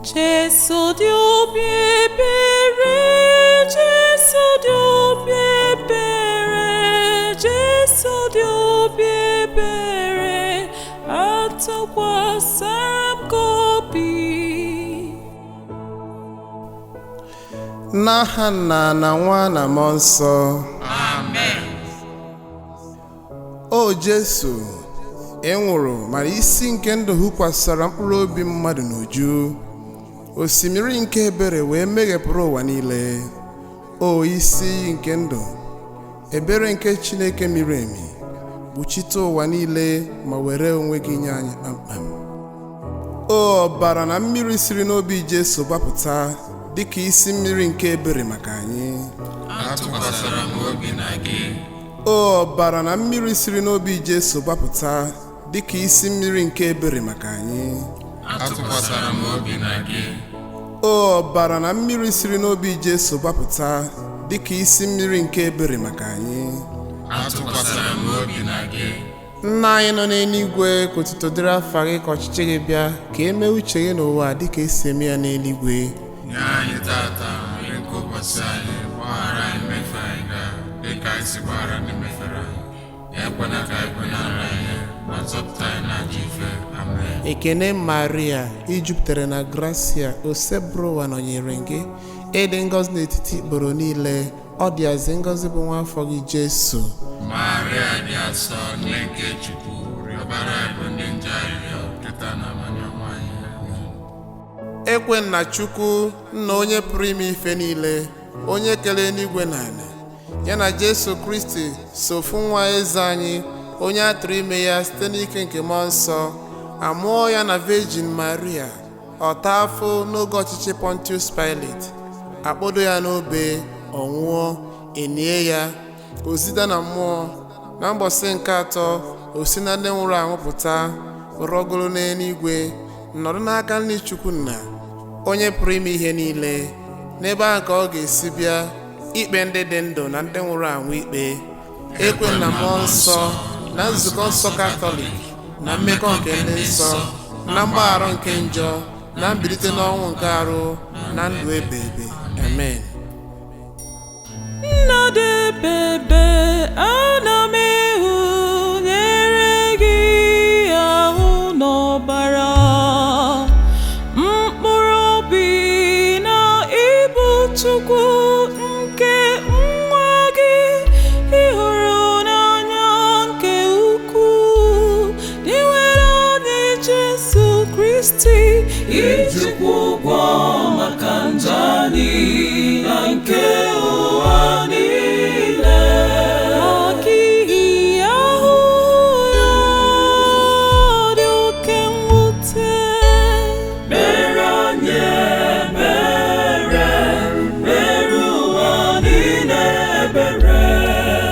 Gesù di obi ebere, Gesù di obi ebere, Gesù di obi ebere, atụkwasara m obi. N'aha Nna na Nwa na Mmụọ Nsọ. Amen. O Jesu, ị nwụrụ mara isi nke ndụ hụkwasara mkpụrụ obi mmadụ n'uju. Osimiri nke ebere wee meghepụrụ ụwa niile. O isi iyi nke ndụ, ebere nke Chineke miri emi, kpuchite ụwa niile ma were onwe gị nye anyị kpamkpam. O ọbara na mmiri siri n'obi Jesu gbapụta dịka isi mmiri nke ebere maka anyị. Atụkwasara m obi na gị. O ọbara na mmiri siri n'obi Jesu gbapụta dịka isi mmiri nke ebere maka anyị. Atụkwasara m obi na gị. O ọbara na mmiri siri n'obi Jesu gbapụta dịka isi mmiri nke ebere maka anyị. Atụkwasara m obi na gị. Nna anyị nọ n'eluigwe, ka otuto dịrị afa gị, ka ọchịchị gị bịa, ka e mee uche gị n'ụwa dịka esi eme ya n'eluigwe. Nye anyị tata nri nke ụbọchị anyị, gbaghara anyị mmehie anyị dịka anyị si gbaghara ndị mefere anyị. Ekwela ka anyị kwenara anyị, ma zọpụta anyị n'ajọ ife. Amen. Ekene Maria, ị jupụtara na gracia, osebụrụ ụwa nọnyere gị, ịdị ngọzi n'etiti ikporo niile, ọ dịazị ngọzi bụ nwa afọ gị Jesu. Maria dị asọ, nne nke Chukwu, rịọbara anyị bụ ndị njọ arịrịọ, kịta na amanyọnwa anyị. Ekwe nna Chukwu, nna onye pụrụ ime ife niile, onye kere eluigwe na ala, ya na Jesu Kristi sofu nwa eze anyị, onye a tụrụ ime ya site n'ike nke Mmụọ Nsọ, amụọ ya na Virgin Maria, ọta afọ n'oge ọchịchị Pontius Pilate, akpọdo ya n'obe, ọ nwụọ, enie ya, ozida na mmụọ, na mbọsị nke atọ o si na ndị nwụrụ anwụ pụta, rọgoro n'eluigwe, nọdụ n'aka nri Chukwu Nna, onye pụrụ ime ihe niile. N'ebe ahụ ka ọ ga-esi bịa ikpe ndị dị ndụ na ndị nwụrụ anwụ ikpe. Ekwe na Mmụọ Nsọ, na nzukọ nsọ Katọlik, na mmekọ nke ndị nsọ, na mgbaghara nke njọ, na mbilite n'ọnwụ nke arụ, na ndụ ebighị ebi. Amen. Nnadebebe ana m nyere gị ahụ n'ọbara, mkpụrụ obi na ibu Chukwu nke nwa gị ịhụrụ n'anya nke ukwuu, iwere anyị Jesu Kristi, ijikwa ụgwọ maka njọ anyị na nke ụwa niile. Maka ihe ahụhụ ya dị oke mwute, mere anyị ebere, mere ụwa niile ebere.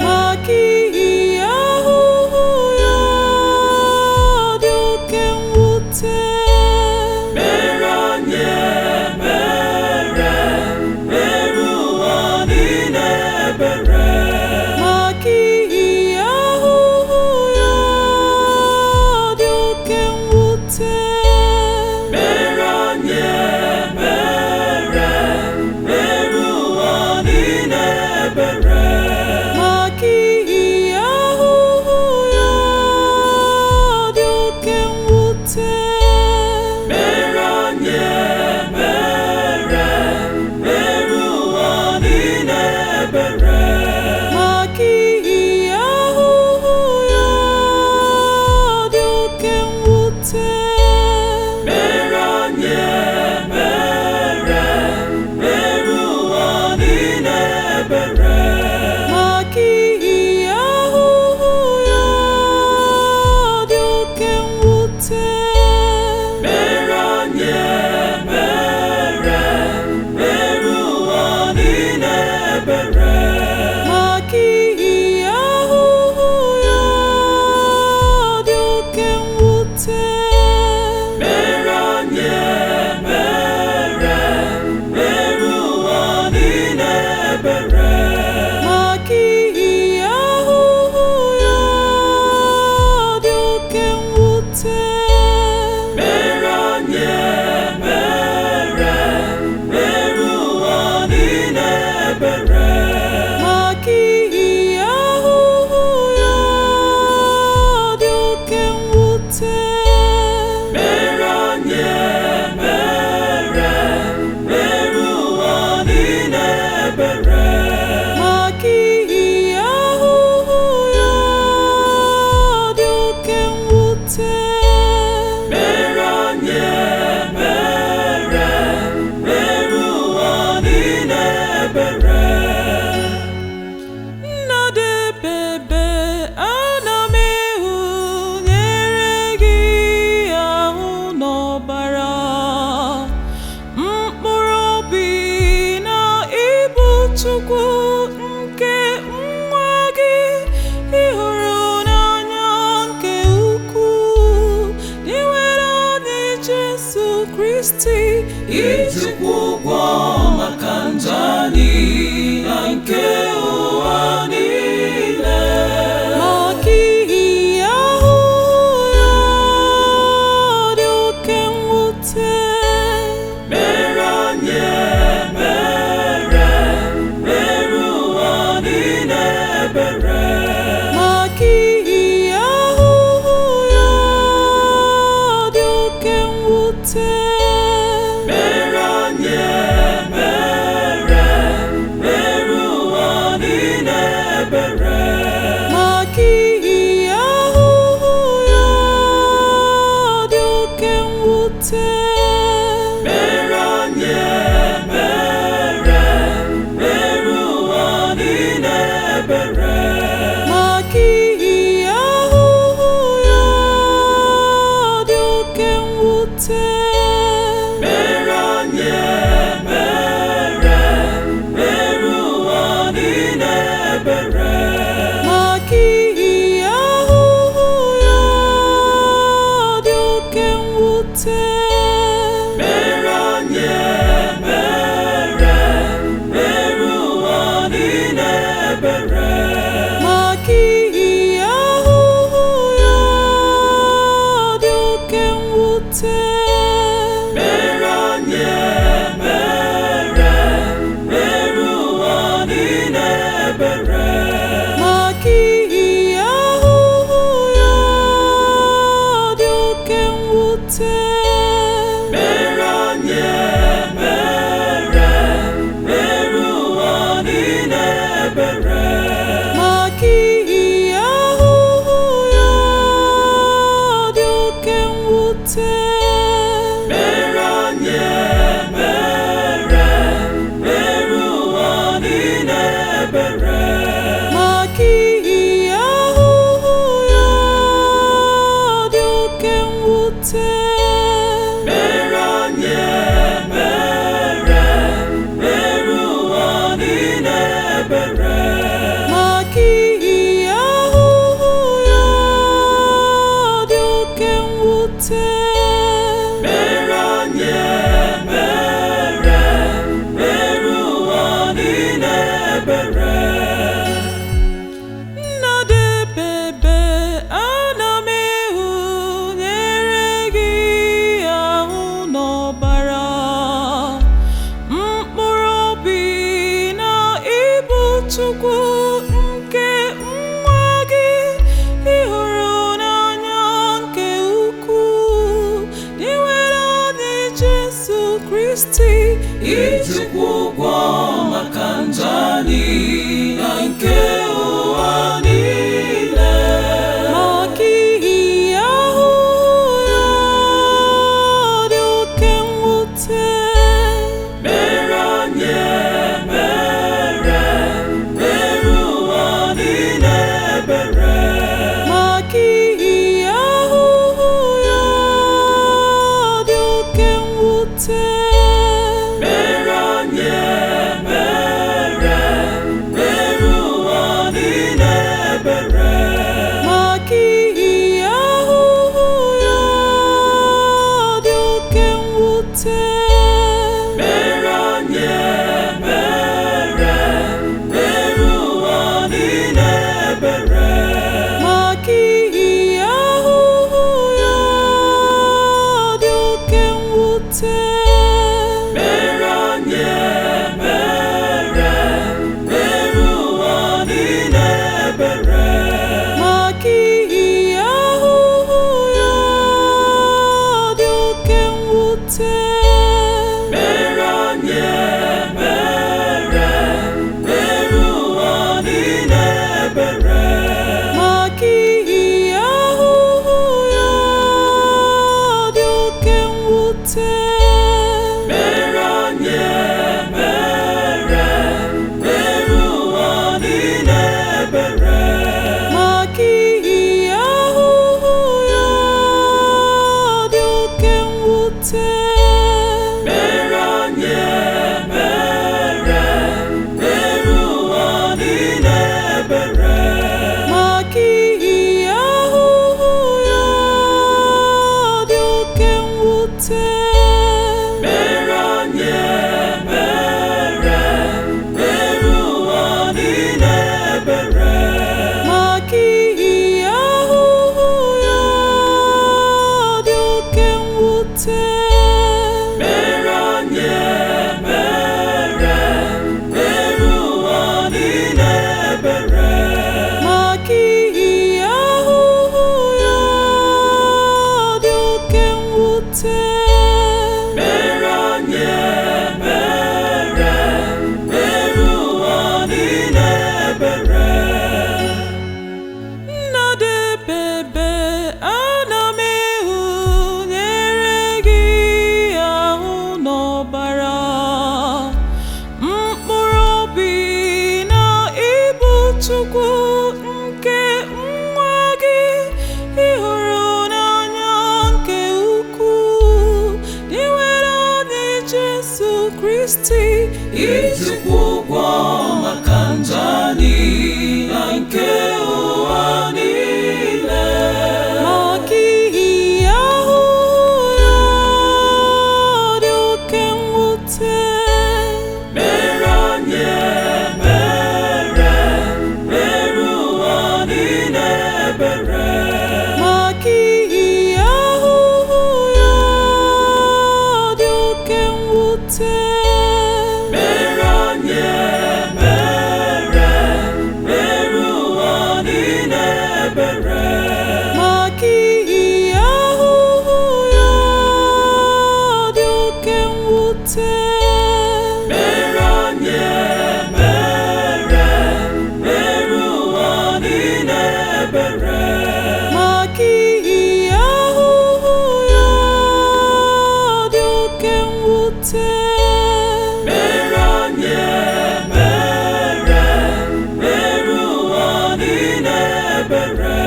Maka ihe ahụhụ ya dị oke mwute, mere anyị ebere, mere Kristi ijikwa ụgwọ maka njọ anyị na nke ụwa niile. Maka ihi ahụhụ ya dị oke mwute, mere anyị ebere, mere ụwa niile ebere. Maka ihi ahụhụ ya dị oke mwute, mere anyị ebere, mere ụwa niile ebere. Maka ihi ahụhụ ya dị oke mwute, mere anyị ebere, mere ụwa niile ebere. Maka ihi ahụhụ ya dị oke mwute, mere anyị ebere, mere ụwa niile ebere. Maka ihi ahụhụ ya dị oke mwute, mere anyị ebere, mere ụwa niile ebere. Maka ihi ahụhụ ya dị oke mwute, mere anyị ebere, mere ụwa niile ebere. Maka ihi ahụhụ ya dị oke mwute, mere anyị ebere, mere ụwa niile ebere. Maka ihi ahụhụ ya dị oke mwute, mere anyị ebere, mere ụwa niile ebere. Maka ihi ahụhụ ya dị oke mwute, mere anyị ebere, mere ụwa niile ebere. Maka ihi ahụhụ ya dị oke mwute, mere anyị ebere, mere ụwa niile ebere. Nnadebebe ana m ịhụnyere gị ahụ n'ọbara, mkpụrụ obi na ịbụ Chukwu nke nwa gị, ịhụrụ n'anya nke ukwuu, iwere anyị Jesu Kristi ijikwa ụgwọ maka njọ anyị na nke ụwa niile. Maka ihi ahụhụ ya dị oke mwute, mere anyị ebere, mere ụwa niile ebere. Maka ihi ahụhụ ya dị oke mwute, mere anyị ebere, Kristi ijikwa ụgwọ maka njọ anyị na nke ụwa niile. Maka ihi ahụhụ ya dị oke mwute, mere anyị ebere, mere ụwa niile ebere. Maka ihi ahụhụ ya dị oke mwute, mere anyị ebere, mere ụwa niile ebere. Maka ihi ahụhụ ya dị oke mwute, mere anyị ebere, mere ụwa niile ebere. Maka ihi ahụhụ ya dị oke mwute, mere anyị ebere, mere ụwa niile ebere.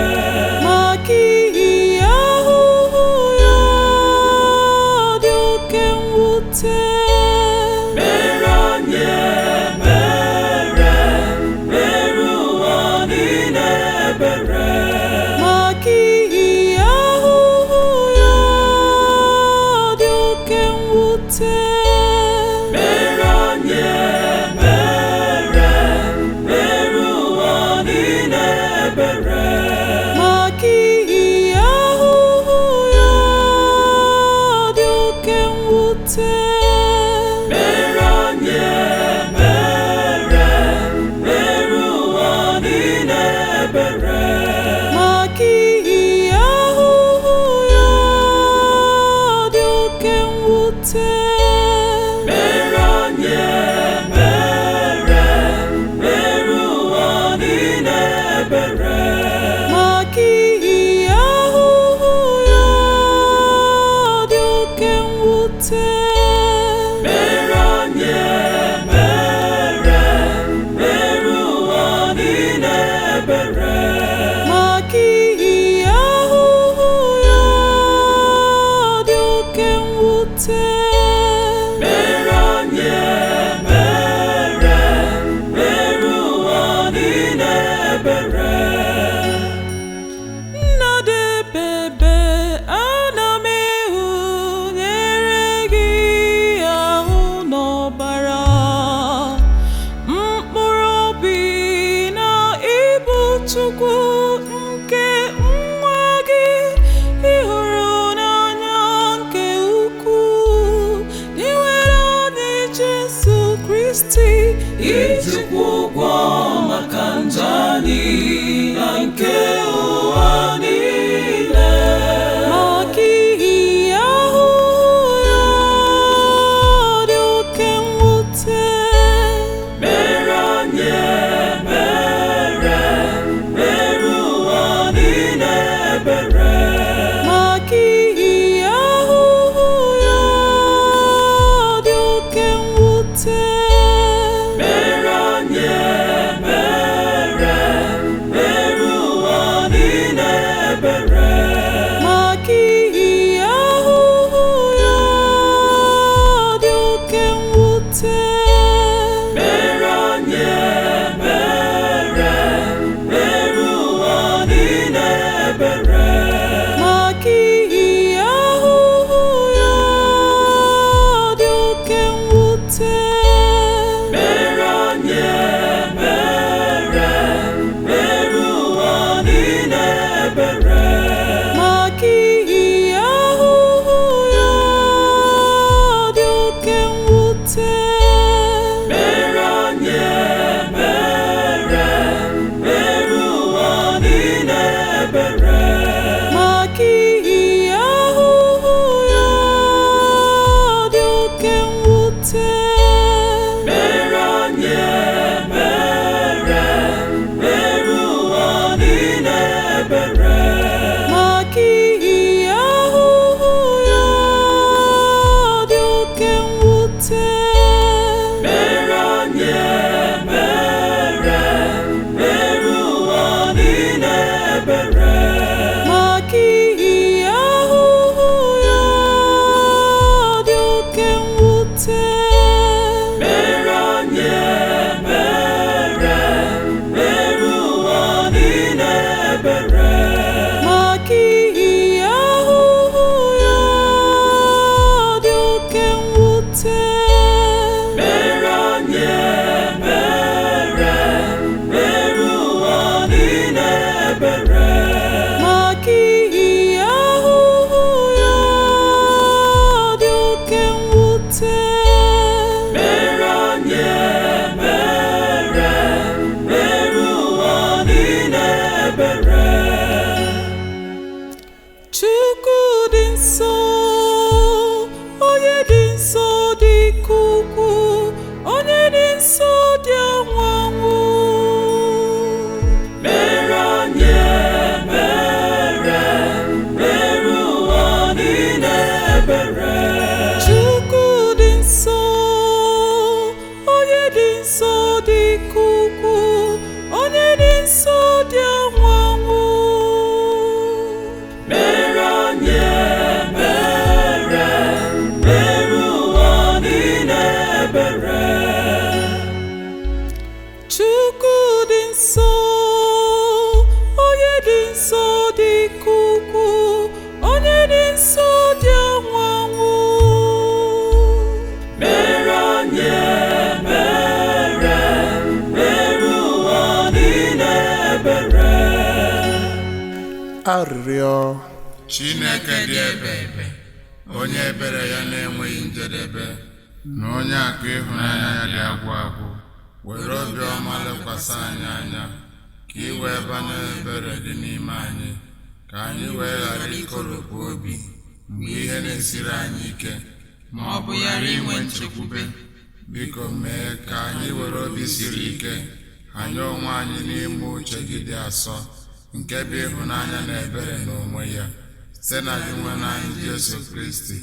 Maka ihi ahụhụ ya dị oke mwute, mere anyị ebere, mere ụwa niile ebere. Maka ihi ahụhụ ya dị oke mwute, mere anyị ebere, mere ụwa niile ebere. Maka ihi ahụhụ ya dị oke mwute, mere anyị ebere, mere ụwa niile ebere. Maka ihi ahụhụ ya dị oke mwute, mere anyị ebere, mere ụwa niile ebere. Maka ihi ahụhụ ya dị oke mwute, mere anyị ebere, mere ụwa niile ebere. Maka ihi ahụhụ ya dị oke mwute, mere anyị ebere, mere ụwa niile ebere. Nnadebebe ana m ịhụnyere gị ahụ n'ọbara, mkpụrụ obi na ịbụ Chukwu nke nwa gị, ịhụrụ n'anya nke ukwuu, iwere anyị Jesu Kristi ijikwa ụgwọ maka njọ anyị na nke ụwa niile. Maka ihi ahụhụ ya dị oke mwute, mere anyị ebere, mere ụwa niile ebere. Maka ihi ahụhụ ya dị oke mwute, mere anyị ebere, Chukwu dị nsọ, onye dị nsọ dị ukwuu, onye dị nsọ dị anwụ anwụ. Mere anyị ebere, mere ụwa niile ebere. Chukwu dị nsọ, onye dị nsọ dị ukwuu, onye dị nsọ dị anwụ anwụ. Mere anyị ebere, mere ụwa niile ebere. Chukwu dị nsọ, onye dị nsọ dị ukwuu, onye dị nsọ dị anwụ anwụ. Mere anyị ebere, mere ụwa niile ebere. Arịrịọ. Chineke dị ebere, onye ebere ya na-enweghị njedebe, na onye akụ ịhụnanya ya dị agwụ agwụ, were obiọma lekwasị anyị anya, ka ị wee banye ebere dị n'ime anyị, ka anyị wee ghara ikoropụ obi mgbe ihe na-esiri anyị ike, ma ọ bụ ghara inwe nchekwube. Biko mee ka anyị were obi siri ike hanye onwe anyị n'ime uche gị dị asọ, nke bụ ịhụnanya na ebere n'onwe ya, site na gị nwe anyị Jesu Kristi,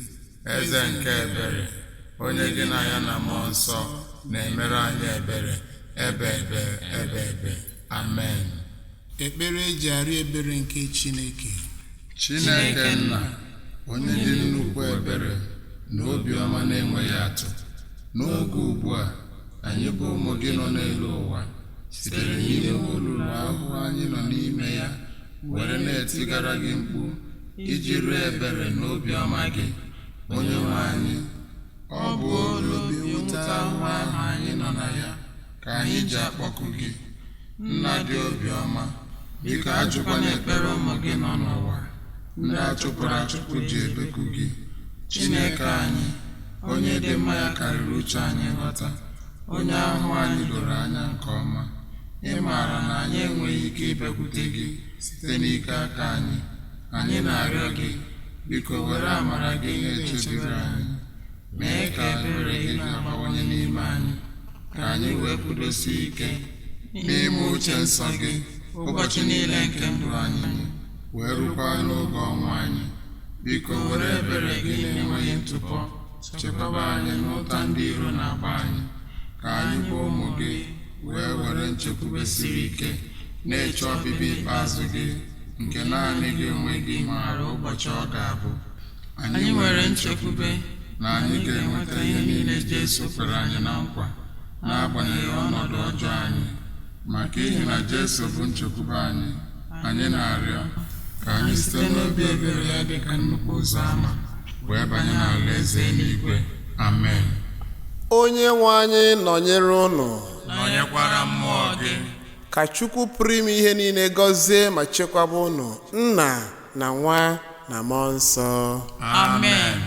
eze nke ebere, onye gị na ya na mmụọ nsọ na-emere anyị ebere ebe ebe. Amen. Ekpere eji arịọ ebere nke Chineke. Chineke nna, onye dị nnukwu ebere na obiọma na-enweghị atụ, n'oge ugbu a anyị bụ ụmụ gị nọ n'elu ụwa, sitere n'ime olulu ahụhụ anyị nọ n'ime ya, were na-etigara gị mkpu iji rịọ ebere na obiọma gị. Onye nwe anyị, ọ bụ olu obi mwute ahụhụ ahụ anyị nọ na ya ka anyị ji akpọku gị. Nna dị obiọma, biko ajụkwana ekpere ụmụ gị nọ n'ụwa, ndị achụpụrụ achụpụ ji ebeku gị. Chineke anyị, onye dị mma ya karịrị uche anyị nghọta, onye ahụ anyị doro anya nke ọma, ị maara na anyị enweghị ike ịbịakwute gị site n'ike aka anyị. Anyị na-arịọ gị, biko were amara gị na-echebiri anyị, mee ka ebere gị na-abawanye n'ime anyị, ka anyị wee kwudosie ike n'ime uche nsọ gị ụbọchị niile nke ndụ anyị, wee rukwa n'oge ọnwụ anyị. Biko were ebere gị na-enweghị ntụpọ chekwaba anyị n'ụta ndị iro na-agba anyị, ka anyị bụ ụmụ gị wee were nchekwube siri ike na-eche ọbịbịa ikpeazụ gị, nke naanị gị onwe gị maara ụbọchị ọ ga-abụ. Anyị nwere nchekwube na anyị ga-enweta ihe niile Jesu kwere anyị na nkwa, n'agbanyeghị ọnọdụ ọjọọ anyị. Maka ihi na Jesu bụ nchekwube anyị, anyị na-arịọ ka anyị site n'obi ebere ya dị ka nnukwu ụzọ ama wee banye n'alaeze eluigwe. Amen. Onye nwe anyị nọnyere unu, nọnyekwara mmụọ gị. ka Chukwu pụrụ ime ihe niile gọzie ma chekwaba unu, Nna na Nwa na Mmụọ Nsọ. Amen.